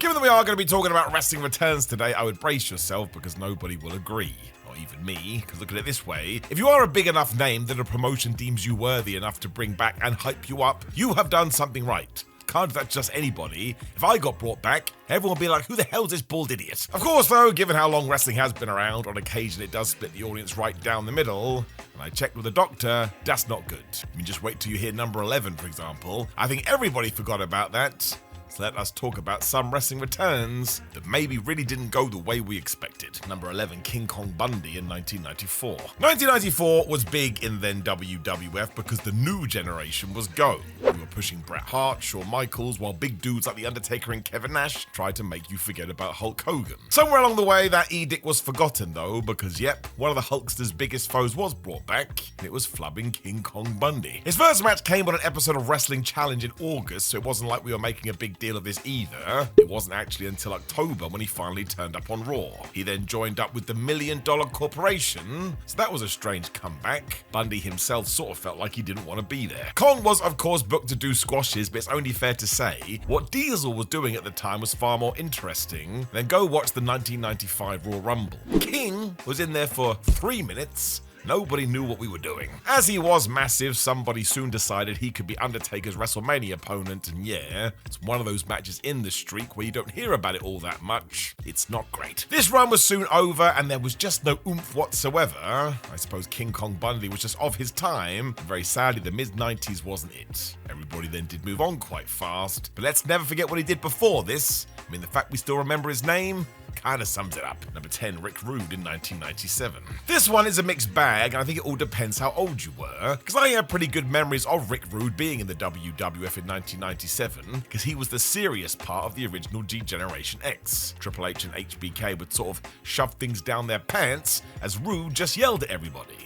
Given that we are going to be talking about wrestling returns today, I would brace yourself because nobody will agree. Not even me, because look at it this way. If you are a big enough name that a promotion deems you worthy enough to bring back and hype you up, you have done something right. Can't do that to just anybody. If I got brought back, everyone would be like, who the hell's this bald idiot? Of course, though, given how long wrestling has been around, on occasion it does split the audience right down the middle. And I checked with a doctor, that's not good. I mean, just wait till you hear number 11, for example. I think everybody forgot about that. So let us talk about some wrestling returns that maybe really didn't go the way we expected. Number 11, King Kong Bundy in 1994. 1994 was big in then WWF because the new generation was go. We were pushing Bret Hart, Shawn Michaels, while big dudes like The Undertaker and Kevin Nash tried to make you forget about Hulk Hogan. Somewhere along the way, that edict was forgotten though, because yep, one of the Hulkster's biggest foes was brought back, and it was flubbing King Kong Bundy. His first match came on an episode of Wrestling Challenge in August, so it wasn't like we were making a big deal of this either. It wasn't actually until October when he finally turned up on Raw. He then joined up with the $1 Million Corporation, so that was a strange comeback. Bundy himself sort of felt like he didn't want to be there. Kong was of course booked to do squashes, but it's only fair to say what Diesel was doing at the time was far more interesting. Then go watch the 1995 Royal Rumble. King was in there for 3 minutes. Nobody knew what we were doing. As he was massive, somebody soon decided he could be Undertaker's WrestleMania opponent, and yeah, it's one of those matches in the streak where you don't hear about it all that much. It's not great. This run was soon over, and there was just no oomph whatsoever. I suppose King Kong Bundy was just of his time, and very sadly, the mid-90s wasn't it. Everybody then did move on quite fast, but let's never forget what he did before this. I mean, the fact we still remember his name kind of sums it up. Number 10, Rick Rude in 1997. This one is a mixed bag, and I think it all depends how old you were, because I have pretty good memories of Rick Rude being in the WWF in 1997, because he was the serious part of the original G-Generation X. Triple H and HBK would sort of shove things down their pants as Rude just yelled at everybody.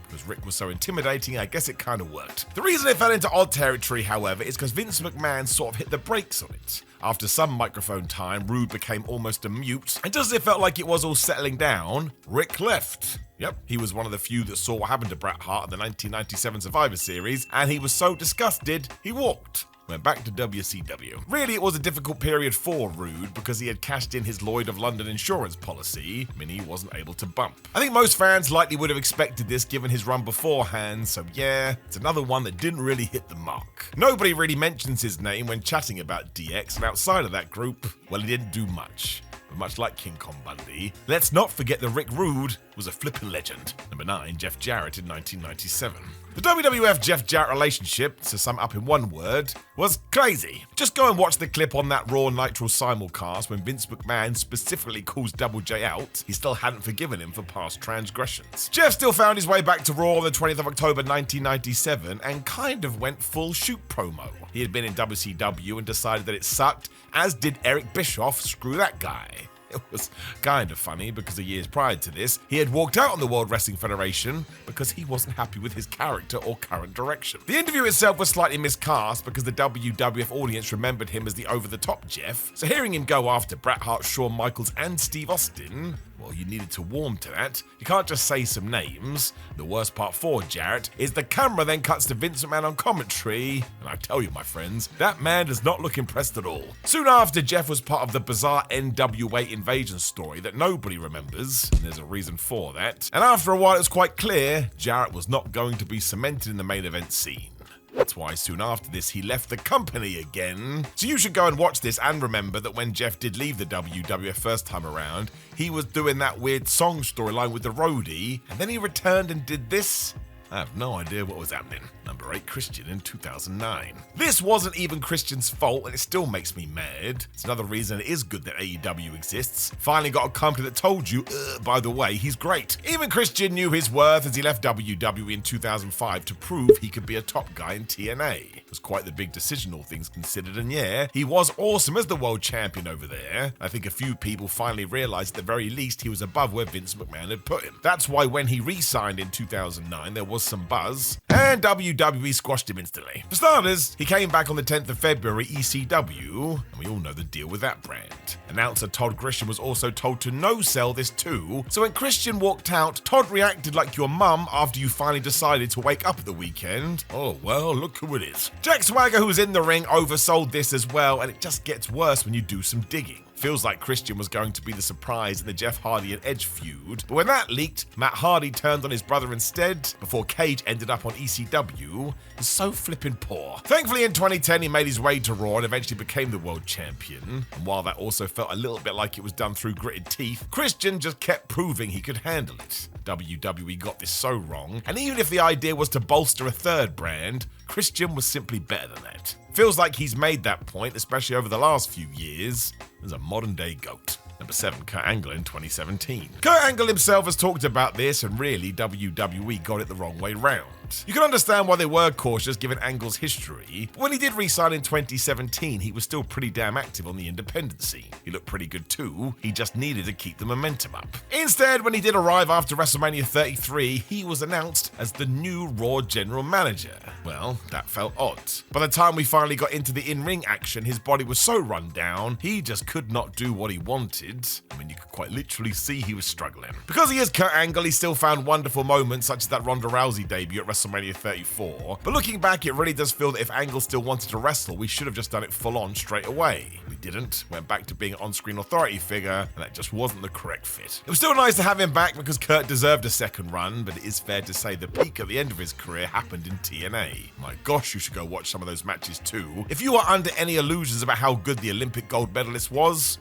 Because Rick was so intimidating, I guess it kind of worked. The reason it fell into odd territory, however, is because Vince McMahon sort of hit the brakes on it. After some microphone time, Rude became almost a mute, and just as it felt like it was all settling down, Rick left. Yep, he was one of the few that saw what happened to Bret Hart in the 1997 Survivor Series, and he was so disgusted, he walked. Went back to WCW. Really, it was a difficult period for Rude because he had cashed in his Lloyd of London insurance policy, meaning he wasn't able to bump. I think most fans likely would have expected this given his run beforehand, so yeah, it's another one that didn't really hit the mark. Nobody really mentions his name when chatting about DX, and outside of that group, well, he didn't do much. But much like King Kong Bundy, let's not forget that Rick Rude was a flippin' legend. Number 9, Jeff Jarrett in 1997. The WWF-Jeff Jarrett relationship, to sum up in one word, was crazy. Just go and watch the clip on that Raw Nitro simulcast when Vince McMahon specifically calls Double J out. He still hadn't forgiven him for past transgressions. Jeff still found his way back to Raw on the 20th of October 1997 and kind of went full shoot promo. He had been in WCW and decided that it sucked, as did Eric Bischoff. Screw that guy. It was kind of funny because the years prior to this, he had walked out on the World Wrestling Federation because he wasn't happy with his character or current direction. The interview itself was slightly miscast because the WWF audience remembered him as the over-the-top Jeff, so hearing him go after Bret Hart, Shawn Michaels and Steve Austin, well, you needed to warm to that. You can't just say some names. The worst part for Jarrett is the camera then cuts to Vince McMahon on commentary, and I tell you, my friends, that man does not look impressed at all. Soon after, Jeff was part of the bizarre NWA invasion story that nobody remembers, and there's a reason for that. And after a while, it was quite clear Jarrett was not going to be cemented in the main event scene. That's why soon after this he left the company again. So you should go and watch this and remember that when Jeff did leave the WWF first time around, he was doing that weird song storyline with the roadie, and then he returned and did this. I have no idea what was happening. Number 8, Christian in 2009. This wasn't even Christian's fault, and it still makes me mad. It's another reason it is good that AEW exists. Finally got a company that told you, by the way, he's great. Even Christian knew his worth as he left WWE in 2005 to prove he could be a top guy in TNA. It was quite the big decision, all things considered, and yeah, he was awesome as the world champion over there. I think a few people finally realized at the very least he was above where Vince McMahon had put him. That's why when he re-signed in 2009, there was caused some buzz, and WWE squashed him instantly. For starters, he came back on the 10th of February ECW, and we all know the deal with that brand. Announcer Todd Grisham was also told to no-sell this too, so when Christian walked out, Todd reacted like your mum after you finally decided to wake up at the weekend. Oh well, look who it is. Jack Swagger, who was in the ring, oversold this as well, and it just gets worse when you do some digging. Feels like Christian was going to be the surprise in the Jeff Hardy and Edge feud, but when that leaked, Matt Hardy turned on his brother instead, before Cage ended up on ECW. It's so flippin' poor. Thankfully in 2010 he made his way to Raw and eventually became the world champion, and while that also felt a little bit like it was done through gritted teeth, Christian just kept proving he could handle it. WWE got this so wrong, and even if the idea was to bolster a third brand, Christian was simply better than that. Feels like he's made that point, especially over the last few years, as a modern-day GOAT. Number 7, Kurt Angle in 2017. Kurt Angle himself has talked about this, and really, WWE got it the wrong way round. You can understand why they were cautious given Angle's history, but when he did re-sign in 2017, he was still pretty damn active on the independent scene. He looked pretty good too, he just needed to keep the momentum up. Instead, when he did arrive after WrestleMania 33, he was announced as the new Raw General Manager. Well, that felt odd. By the time we finally got into the in-ring action, his body was so run down, he just could not do what he wanted. I mean, you could quite literally see he was struggling. Because he is Kurt Angle, he still found wonderful moments such as that Ronda Rousey debut at WrestleMania 34. But looking back, it really does feel that if Angle still wanted to wrestle, we should have just done it full on straight away. We didn't, went back to being an on-screen authority figure, and that just wasn't the correct fit. It was still nice to have him back because Kurt deserved a second run, but it is fair to say the peak at the end of his career happened in TNA. My gosh, you should go watch some of those matches too. If you are under any illusions about how good the Olympic gold medalist was,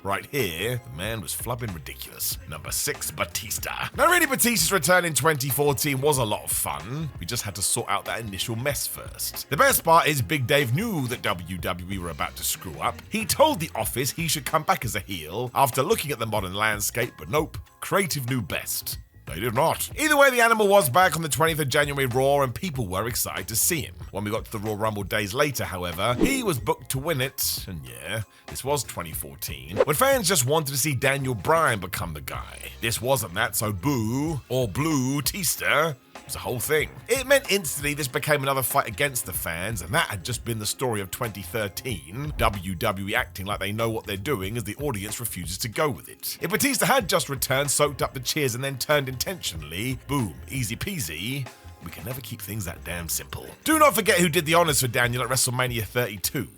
right here, the man was flubbing ridiculous. Number 6, Batista. Now really, Batista's return in 2014 was a lot of fun. We just had to sort out that initial mess first. The best part is Big Dave knew that WWE were about to screw up. He told The Office he should come back as a heel after looking at the modern landscape, but nope, creative knew best. They did not. Either way, the animal was back on the 20th of January Raw, and people were excited to see him. When we got to the Royal Rumble days later, however, he was booked to win it, and yeah, this was 2014, when fans just wanted to see Daniel Bryan become the guy. This wasn't that, so boo, or blue, Tista, was a whole thing. It meant instantly this became another fight against the fans, and that had just been the story of 2013, WWE acting like they know what they're doing as the audience refuses to go with it. If Batista had just returned, soaked up the cheers, and then turned intentionally, boom, easy peasy. We can never keep things that damn simple. Do not forget who did the honors for Daniel at WrestleMania 32.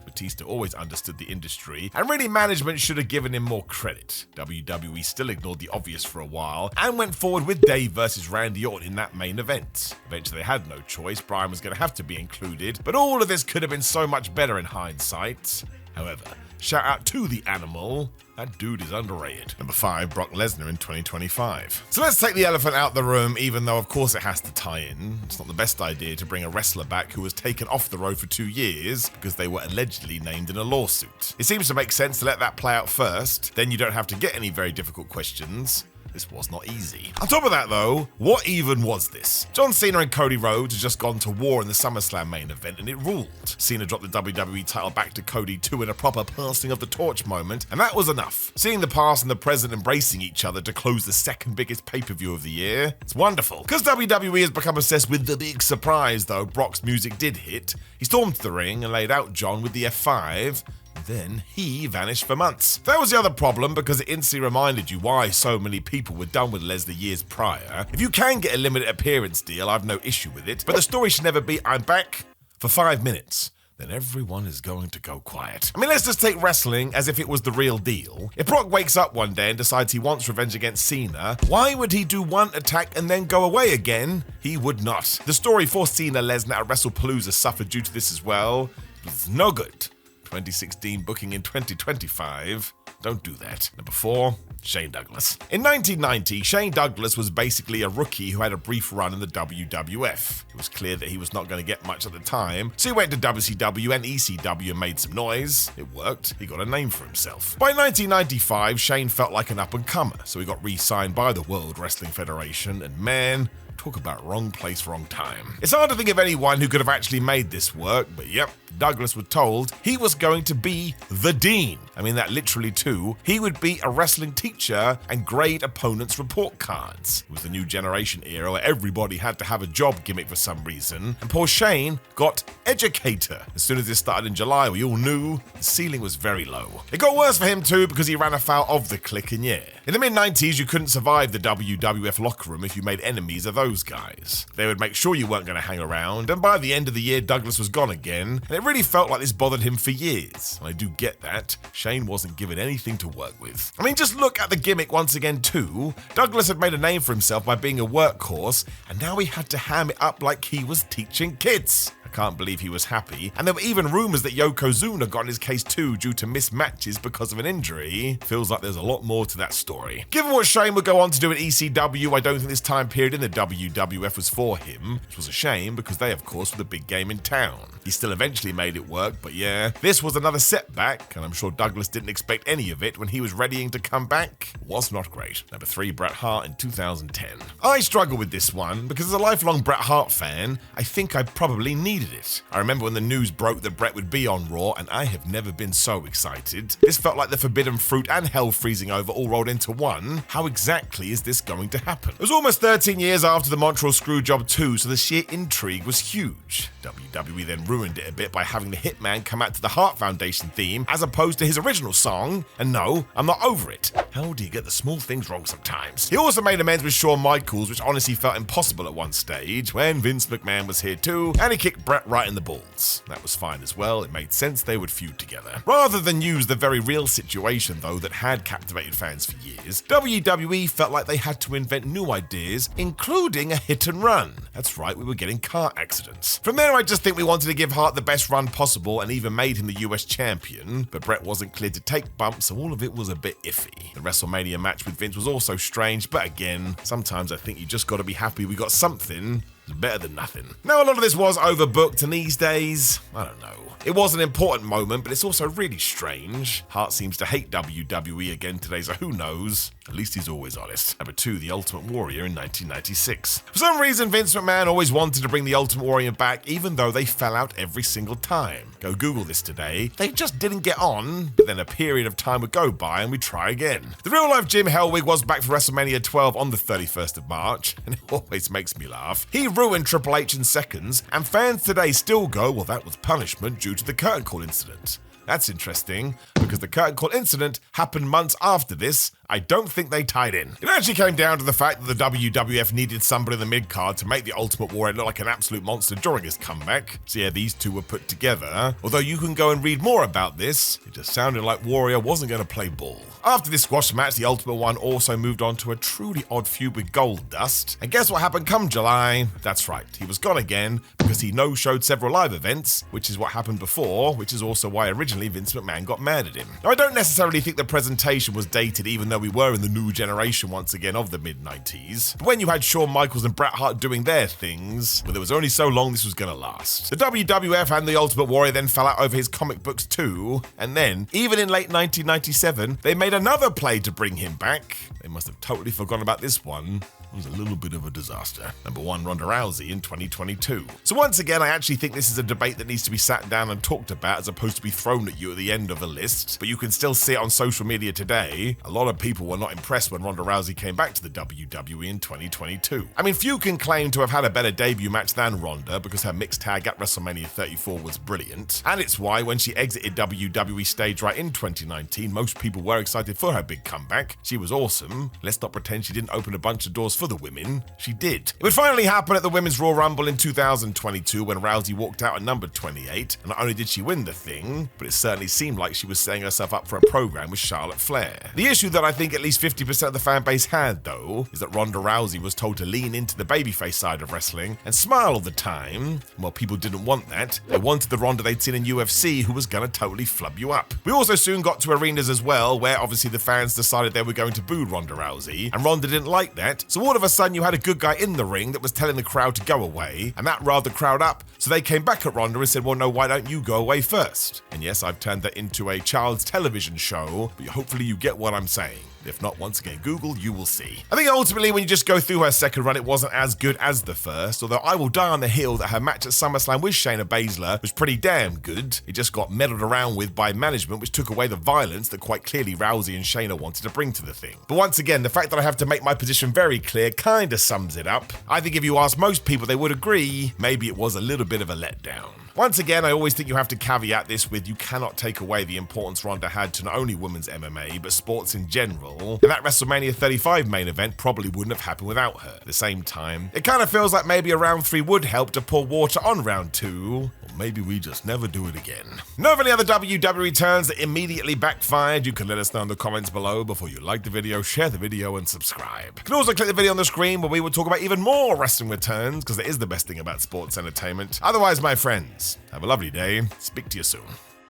Batista always understood the industry, and really management should have given him more credit. WWE still ignored the obvious for a while, and went forward with Dave versus Randy Orton in that main event. Eventually they had no choice, Bryan was going to have to be included, but all of this could have been so much better in hindsight. However, shout out to the animal. That dude is underrated. Number 5, Brock Lesnar in 2025. So let's take the elephant out the room, even though of course it has to tie in. It's not the best idea to bring a wrestler back who was taken off the road for 2 years because they were allegedly named in a lawsuit. It seems to make sense to let that play out first, then you don't have to get any very difficult questions. This was not easy. On top of that though, what even was this? John Cena and Cody Rhodes had just gone to war in the SummerSlam main event and it ruled. Cena dropped the WWE title back to Cody too in a proper passing of the torch moment, and that was enough. Seeing the past and the present embracing each other to close the second biggest pay-per-view of the year, it's wonderful. Because WWE has become obsessed with the big surprise though, Brock's music did hit. He stormed to the ring and laid out John with the F5, then he vanished for months. That was the other problem because it instantly reminded you why so many people were done with Lesnar years prior. If you can get a limited appearance deal, I've no issue with it, but the story should never be, I'm back for 5 minutes. Then everyone is going to go quiet. I mean, let's just take wrestling as if it was the real deal. If Brock wakes up one day and decides he wants revenge against Cena, why would he do one attack and then go away again? He would not. The story for Cena Lesnar at WrestlePalooza suffered due to this as well. It was no good. 2016 booking in 2025. Don't do that. Number 4, Shane Douglas. In 1990, Shane Douglas was basically a rookie who had a brief run in the WWF. It was clear that he was not going to get much at the time, so he went to WCW and ECW and made some noise. It worked. He got a name for himself. By 1995, Shane felt like an up-and-comer, so he got re-signed by the World Wrestling Federation, and man, Talk about wrong place, wrong time. It's hard to think of anyone who could have actually made this work, but yep, Douglas was told he was going to be the Dean. I mean that literally too. He would be a wrestling teacher and grade opponents' report cards. It was the new generation era where everybody had to have a job gimmick for some reason, and poor Shane got educator. As soon as this started in July, we all knew the ceiling was very low. It got worse for him too because he ran afoul of the Clique, and yeah, in the mid-90s you couldn't survive the WWF locker room if you made enemies of those guys. They would make sure you weren't going to hang around, and by the end of the year Douglas was gone again, and it really felt like this bothered him for years. And I do get that. Shane wasn't given anything to work with. I mean, just look at the gimmick once again too. Douglas had made a name for himself by being a workhorse, and now he had to ham it up like he was teaching kids. Can't believe he was happy, and there were even rumors that Yokozuna got in his case too due to missed matches because of an injury. Feels like there's a lot more to that story. Given what Shane would go on to do in ECW, I don't think this time period in the WWF was for him, which was a shame because they of course were the big game in town. He still eventually made it work, but yeah, this was another setback, and I'm sure Douglas didn't expect any of it when he was readying to come back. It was not great. Number 3, Bret Hart in 2010. I struggle with this one because as a lifelong Bret Hart fan, I think I probably needed it. I remember when the news broke that Bret would be on Raw, and I have never been so excited. This felt like the forbidden fruit and hell freezing over all rolled into one. How exactly is this going to happen? It was almost 13 years after the Montreal Screwjob 2, so the sheer intrigue was huge. WWE then ruined it a bit by having the Hitman come out to the Hart Foundation theme as opposed to his original song, and no, I'm not over it. How do you get the small things wrong sometimes? He also made amends with Shawn Michaels, which honestly felt impossible at one stage when Vince McMahon was here too, and he kicked Bret right in the balls. That was fine as well, it made sense they would feud together. Rather than use the very real situation though that had captivated fans for years, WWE felt like they had to invent new ideas, including a hit and run. That's right, we were getting car accidents. From there I just think we wanted to give Hart the best run possible and even made him the US champion, but Bret wasn't cleared to take bumps, so all of it was a bit iffy. The WrestleMania match with Vince was also strange, but again, sometimes I think you just gotta be happy we got something. It's better than nothing. Now, a lot of this was overbooked, and these days, I don't know. It was an important moment, but it's also really strange. Hart seems to hate WWE again today, so who knows? At least he's always honest. Number 2, The Ultimate Warrior in 1996. For some reason, Vince McMahon always wanted to bring The Ultimate Warrior back, even though they fell out every single time. Go Google this today. They just didn't get on, but then a period of time would go by and we'd try again. The real-life Jim Hellwig was back for WrestleMania 12 on the 31st of March, and it always makes me laugh. He ruined Triple H in seconds, and fans today still go, well, that was punishment due to the curtain call incident. That's interesting, because the curtain call incident happened months after this. I don't think they tied in. It actually came down to the fact that the WWF needed somebody in the mid-card to make the Ultimate Warrior look like an absolute monster during his comeback. So yeah, these two were put together. Although you can go and read more about this, it just sounded like Warrior wasn't going to play ball. After this squash match, the Ultimate One also moved on to a truly odd feud with Goldust. And guess what happened come July? That's right, he was gone again because he no-showed several live events, which is what happened before, which is also why originally Vince McMahon got mad at him. Now, I don't necessarily think the presentation was dated, even though we were in the new generation once again of the mid-90s. But when you had Shawn Michaels and Bret Hart doing their things, well, there was only so long this was going to last. The WWF and the Ultimate Warrior then fell out over his comic books too, and then, even in late 1997, they made another play to bring him back. They must have totally forgotten about this one. It was a little bit of a disaster. Number 1, Ronda Rousey in 2022. So once again, I actually think this is a debate that needs to be sat down and talked about as opposed to be thrown at you at the end of a list. But you can still see it on social media today. A lot of people were not impressed when Ronda Rousey came back to the WWE in 2022. I mean, few can claim to have had a better debut match than Ronda because her mixed tag at WrestleMania 34 was brilliant. And it's why when she exited WWE stage right in 2019, most people were excited for her big comeback. She was awesome. Let's not pretend she didn't open a bunch of doors for the women. She did. It would finally happen at the Women's Royal Rumble in 2022 when Rousey walked out at number 28, and not only did she win the thing, but it certainly seemed like she was setting herself up for a program with Charlotte Flair. The issue that I think at least 50% of the fan base had, though, is that Ronda Rousey was told to lean into the babyface side of wrestling and smile all the time. Well, people didn't want that. They wanted the Ronda they'd seen in UFC who was gonna totally flub you up. We also soon got to arenas as well, where obviously the fans decided they were going to boo Ronda Rousey, and Ronda didn't like that, so all of a sudden you had a good guy in the ring that was telling the crowd to go away, and that riled the crowd up, so they came back at Ronda and said, well, no, why don't you go away first? And yes, I've turned that into a child's television show, but hopefully you get what I'm saying. If not, once again, Google, you will see. I think ultimately when you just go through her second run, it wasn't as good as the first, although I will die on the hill that her match at SummerSlam with Shayna Baszler was pretty damn good. It just got meddled around with by management, which took away the violence that quite clearly Rousey and Shayna wanted to bring to the thing. But once again, the fact that I have to make my position very clear kinda sums it up. I think if you ask most people, they would agree, maybe it was a little bit of a letdown. Once again, I always think you have to caveat this with you cannot take away the importance Ronda had to not only women's MMA, but sports in general. And that WrestleMania 35 main event probably wouldn't have happened without her. At the same time, it kind of feels like maybe a round 3 would help to pour water on round 2, or maybe we just never do it again. Know of any other WWE turns that immediately backfired? You can let us know in the comments below before you like the video, share the video, and subscribe. You can also click the video on the screen where we will talk about even more wrestling returns, because that is the best thing about sports entertainment. Otherwise, my friends, have a lovely day. Speak to you soon.